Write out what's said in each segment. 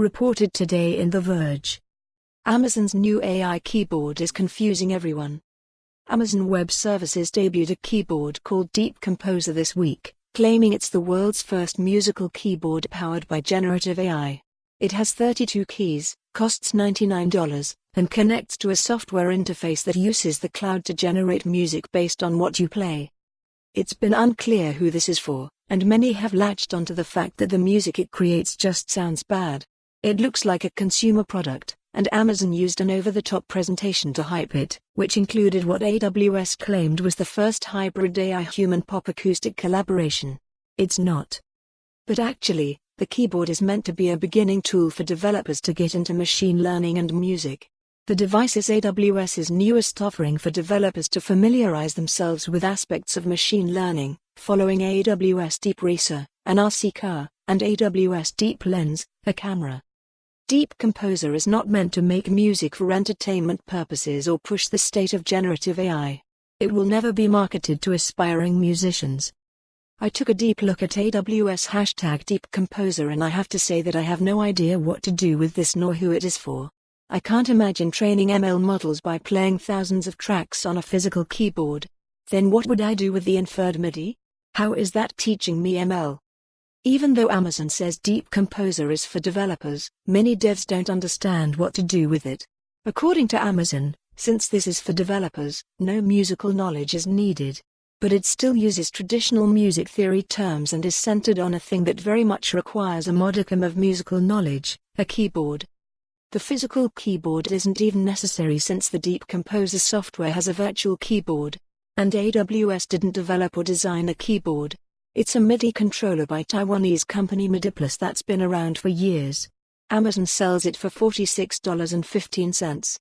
reported today in The Verge. Amazon's new AI keyboard is confusing everyone. Amazon Web Services debuted a keyboard called DeepComposer this week, claiming it's the world's first musical keyboard powered by generative AI. It has 32 keys, costs $99, and connects to a software interface that uses the cloud to generate music based on what you play. It's been unclear who this is for, and many have latched onto the fact that the music it creates just sounds bad. It looks like a consumer product, and Amazon used an over-the-top presentation to hype it, which included what AWS claimed was the first hybrid AI-human pop acoustic collaboration. It's not. But actually, the keyboard is meant to be a beginning tool for developers to get into machine learning and music. The device is AWS's newest offering for developers to familiarize themselves with aspects of machine learning, following AWS DeepRacer, an RC car, and AWS DeepLens, a camera. DeepComposer is not meant to make music for entertainment purposes or push the state of generative AI. It will never be marketed to aspiring musicians. I took a deep look at AWS #DeepComposer and I have to say that I have no idea what to do with this nor who it is for. I can't imagine training ML models by playing thousands of tracks on a physical keyboard. Then what would I do with the inferred MIDI? How is that teaching me ML? Even though Amazon says DeepComposer is for developers, many devs don't understand what to do with it. According to Amazon, since this is for developers, no musical knowledge is needed. But it still uses traditional music theory terms and is centered on a thing that very much requires a modicum of musical knowledge, a keyboard. The physical keyboard isn't even necessary since the DeepComposer software has a virtual keyboard. And AWS didn't develop or design a keyboard. It's a MIDI controller by Taiwanese company MIDI Plus that's been around for years. Amazon sells it for $46.15.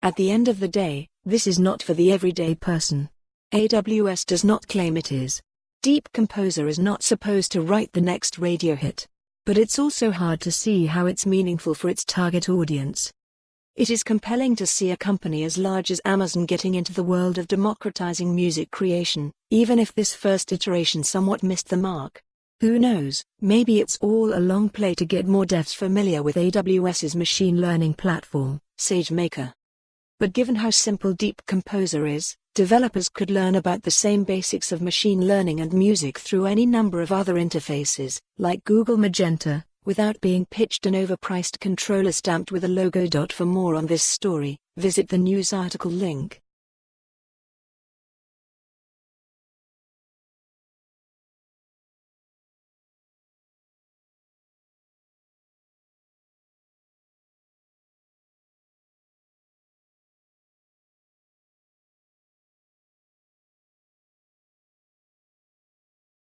At the end of the day, this is not for the everyday person. AWS does not claim it is. DeepComposer is not supposed to write the next radio hit. But it's also hard to see how it's meaningful for its target audience. It is compelling to see a company as large as Amazon getting into the world of democratizing music creation, even if this first iteration somewhat missed the mark. Who knows, maybe it's all a long play to get more devs familiar with AWS's machine learning platform, SageMaker. But given how simple DeepComposer is, developers could learn about the same basics of machine learning and music through any number of other interfaces, like Google Magenta, without being pitched an overpriced controller stamped with a logo. For more on this story, visit the news article link.